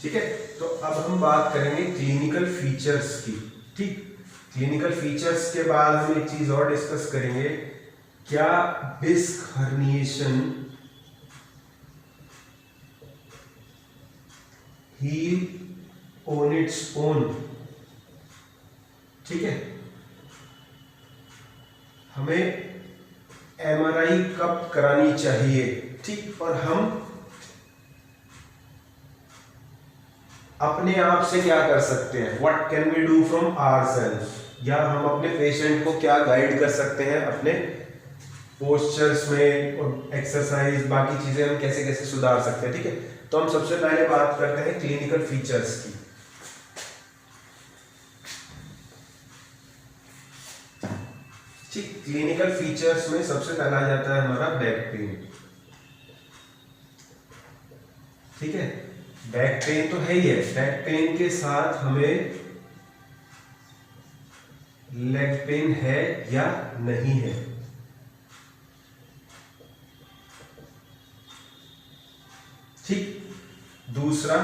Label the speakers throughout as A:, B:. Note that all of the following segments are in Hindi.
A: ठीक है, तो अब हम बात करेंगे क्लिनिकल फीचर्स की। ठीक, क्लिनिकल फीचर्स के बाद हम एक चीज और डिस्कस करेंगे, क्या disc herniation heal on its own. ठीक है, हमें एमआरआई कब करानी चाहिए। ठीक, और हम अपने आप से क्या कर सकते हैं, what can we do from ourselves, या हम अपने पेशेंट को क्या गाइड कर सकते हैं अपने पोस्चर्स में और एक्सरसाइज बाकी चीजें हम कैसे कैसे सुधार सकते हैं। ठीक है, तो हम सबसे पहले बात करते हैं क्लिनिकल फीचर्स की। ठीक, क्लिनिकल फीचर्स में सबसे पहला आ जाता है हमारा बैक पेन। ठीक है, बैक पेन तो है ही है, बैक पेन के साथ हमें लेग पेन है या नहीं है। ठीक, दूसरा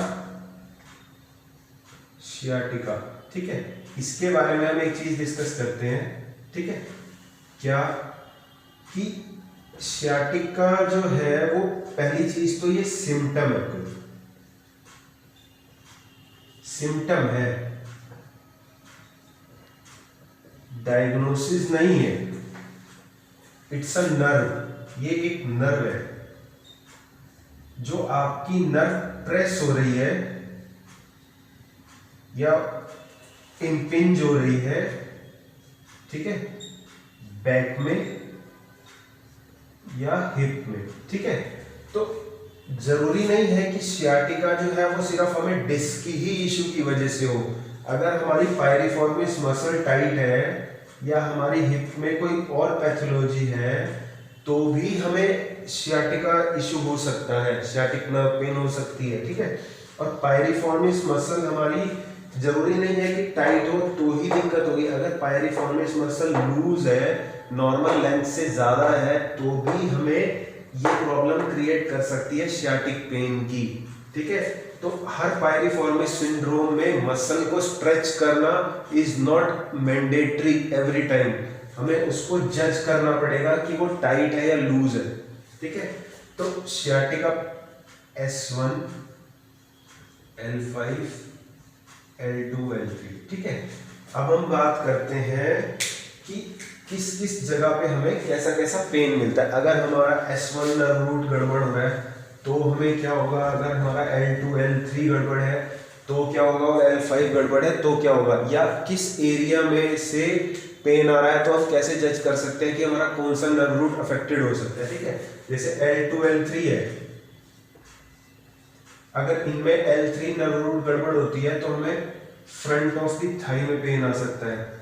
A: सियाटिका। ठीक है, इसके बारे में हम एक चीज डिस्कस करते हैं। ठीक है, क्या कि सियाटिका जो है वो पहली चीज तो ये सिम्टम है, कोई सिम्टम है, डायग्नोसिस नहीं है। इट्स अ नर्व, ये एक नर्व है जो आपकी नर्व प्रेस हो रही है या इंपिंज हो रही है। ठीक है, बैक में या हिप में। ठीक है, तो जरूरी नहीं है कि सियाटिका जो है वो सिर्फ हमें डिस्क की ही इशू की वजह से हो। अगर हमारी पायरिफॉर्मिस मसल टाइट है या हमारी हिप में कोई और पैथोलॉजी है तो भी हमें सियाटिका इशू हो सकता है, सियाटिक नर्व पेन हो सकती है। ठीक है, और पायरिफॉर्मिस मसल हमारी जरूरी नहीं है कि टाइट हो तो ही दिक्कत होगी। अगर पायरिफॉर्मिस मसल लूज है, नॉर्मल लेंथ से ज्यादा है, तो भी हमें ये प्रॉब्लम क्रिएट कर सकती है सियाटिक पेन की। ठीक है, तो हर पायरिफॉर्मिस सिंड्रोम में मसल को स्ट्रेच करना is not mandatory every time. हमें उसको जज करना पड़ेगा कि वो टाइट है या लूज है। ठीक है, तो sciatica S1, L5, L2, L3। ठीक है, अब हम बात करते हैं कि किस किस जगह पे हमें कैसा कैसा पेन मिलता है। अगर हमारा S1 नर्व रूट गड़बड़ हो रहा है तो हमें क्या होगा, अगर हमारा L2, L3 गड़बड़ है तो क्या होगा, और L5 गड़बड़ है तो क्या होगा, या किस एरिया में से पेन आ रहा है तो हम कैसे जज कर सकते हैं कि हमारा कौन सा नर्व रूट अफेक्टेड हो सकता है। ठीक है, जैसे L2, L3 है, अगर इनमें L3 नर्व रूट गड़बड़ होती है तो हमें फ्रंट ऑफ द थाई में पेन आ सकता है।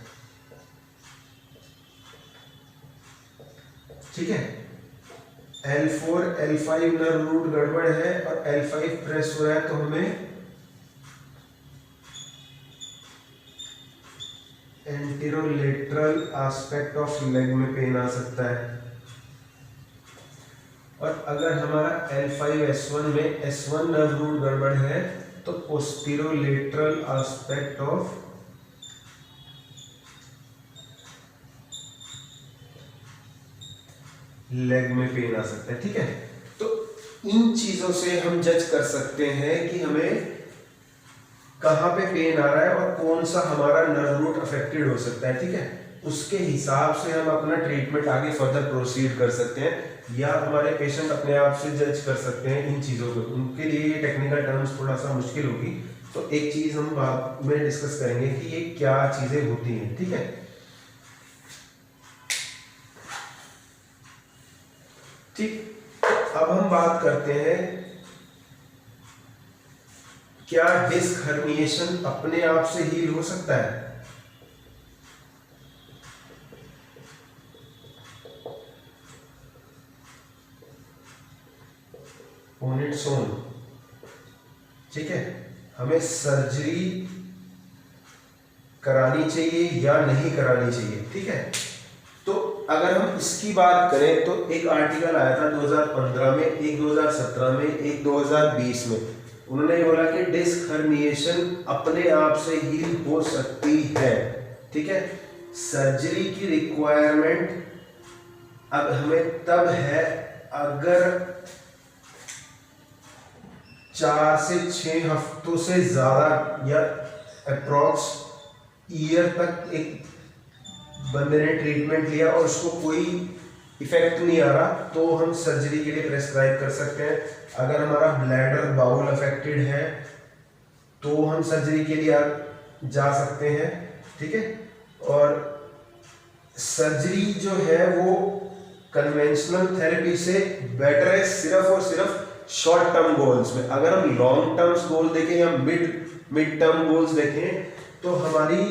A: ठीक है, L4, L5 नर्व रूट गड़बड़ है और L5 प्रेस हो रहा है तो हमें एंटीरोलेटरल एस्पेक्ट ऑफ लेग में पेन आ सकता है। और अगर हमारा L5S1 में S1 नर्व रूट गड़बड़ है तो पोस्टीरोलेटरल एस्पेक्ट ऑफ लेग में पेन आ सकता है। ठीक है, तो इन चीजों से हम जज कर सकते हैं कि हमें कहां पे पेन आ रहा है और कौन सा हमारा नर्व रूट अफेक्टेड हो सकता है। ठीक है, उसके हिसाब से हम अपना ट्रीटमेंट आगे फर्दर प्रोसीड कर सकते हैं या हमारे पेशेंट अपने आप से जज कर सकते हैं इन चीजों को। उनके लिए ये टेक्निकल टर्म्स थोड़ा सा मुश्किल होगी, तो एक चीज हम बाद में डिस्कस करेंगे कि ये क्या चीजें होती हैं। ठीक है, ठीक, अब हम बात करते हैं क्या डिस्क हर्निएशन अपने आप से हील हो सकता है। On its own. ठीक है, हमें सर्जरी करानी चाहिए या नहीं करानी चाहिए। ठीक है, तो अगर हम इसकी बात करें तो एक आर्टिकल आया था 2015 में, एक 2017 में, एक 2020 में। उन्होंने ये बोला कि डिस्क हर्निएशन अपने आप से हील हो सकती है, ठीक है। सर्जरी की रिक्वायरमेंट अब हमें तब है अगर 4 से 6 हफ्तों से ज्यादा या अप्रॉक्स ईयर तक एक बंदे ने ट्रीटमेंट लिया और उसको कोई इफेक्ट नहीं आ रहा, तो हम सर्जरी के लिए प्रेस्क्राइब कर सकते हैं। अगर हमारा ब्लैडर बाउल अफेक्टेड है तो हम सर्जरी के लिए जा सकते हैं, ठीक है। और सर्जरी जो है वो कन्वेंशनल थेरेपी से बेटर है सिर्फ और सिर्फ शॉर्ट टर्म गोल्स में। अगर हम लॉन्ग टर्म्स गोल देखें या मिड टर्म गोल्स देखें तो हमारी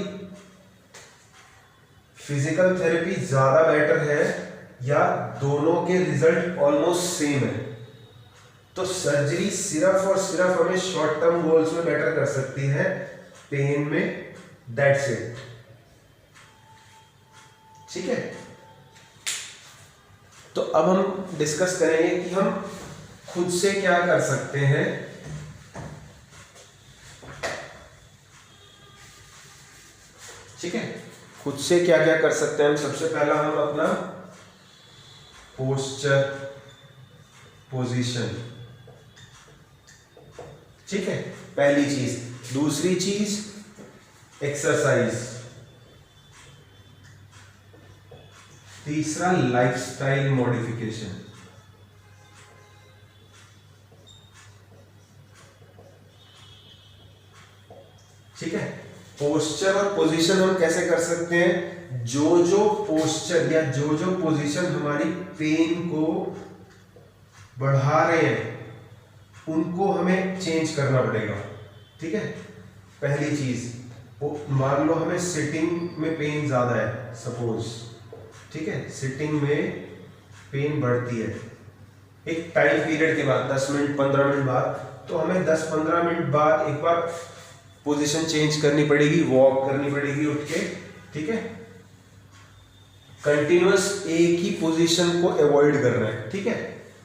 A: फिजिकल थेरेपी ज्यादा बेटर है या दोनों के रिजल्ट ऑलमोस्ट सेम है। तो सर्जरी सिर्फ और सिर्फ हमें शॉर्ट टर्म गोल्स में बेटर कर सकती है, पेन में, दैट्स इट, ठीक है। तो अब हम डिस्कस करेंगे कि हम खुद से क्या कर सकते हैं, ठीक है। खुद से क्या क्या कर सकते हैं हम। सबसे पहला हम अपना पोस्चर, पोजीशन, ठीक है, पहली चीज। दूसरी चीज एक्सरसाइज। तीसरा लाइफस्टाइल मॉडिफिकेशन, ठीक है। पोस्चर और पोजीशन हम कैसे कर सकते हैं, जो जो पोस्चर या जो जो पोजीशन हमारी पेन को बढ़ा रहे हैं उनको हमें चेंज करना पड़ेगा, ठीक है। पहली चीज, मान लो हमें सिटिंग में पेन ज्यादा है सपोज, ठीक है, सिटिंग में पेन बढ़ती है एक टाइम पीरियड के बाद 10 मिनट 15 मिनट बाद, तो हमें 10-15 मिनट बाद एक बार पोजीशन चेंज करनी पड़ेगी, वॉक करनी पड़ेगी उठ के, ठीक है। कंटिन्यूअस एक ही पोजीशन को अवॉइड करना है, ठीक है,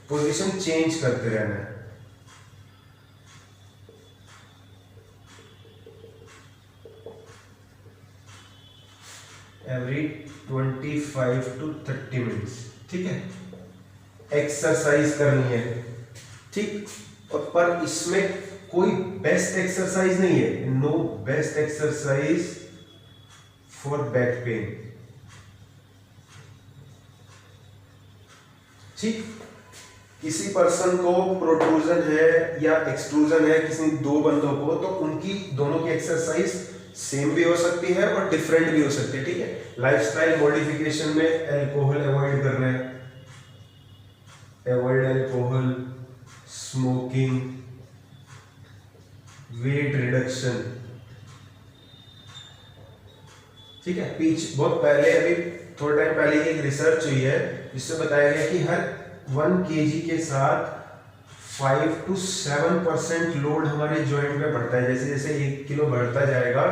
A: पोजीशन चेंज करते रहना है। एवरी 25 to 30 मिनट्स, ठीक है। एक्सरसाइज करनी है, ठीक। और पर इसमें कोई बेस्ट एक्सरसाइज नहीं है, no best exercise for back pain, ठीक। किसी पर्सन को प्रोट्रूजन है या एक्सट्रूजन है, किसी दो बंदों को, तो उनकी दोनों की एक्सरसाइज सेम भी हो सकती है और डिफरेंट भी हो सकती है, ठीक है। लाइफस्टाइल मॉडिफिकेशन में अल्कोहल अवॉइड करना है, avoid alcohol, smoking, weight reduction, ठीक है। बहुत पहले, अभी थोड़ा टाइम पहले एक रिसर्च हुई है जिससे बताया गया कि हर 1 kg के साथ 5 to 7% लोड हमारे जॉइंट में बढ़ता है। जैसे जैसे 1 किलो बढ़ता जाएगा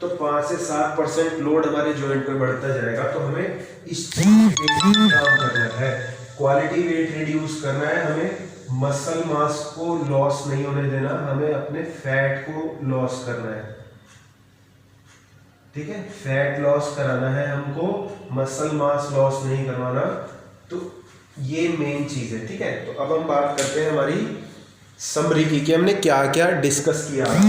A: तो 5 से 7% लोड हमारे जॉइंट में बढ़ता जाएगा। तो हमें इस चीज पे काम करना है, क्वालिटी वेट रिड्यूस करना है, हमें मसल मास को लॉस नहीं होने देना, हमें अपने फैट को लॉस करना है, ठीक है। फैट लॉस कराना है हमको, मसल मास लॉस नहीं करवाना। तो ये मेन चीज है, ठीक है। तो अब हम बात करते हैं हमारी समरी की कि हमने क्या क्या डिस्कस किया।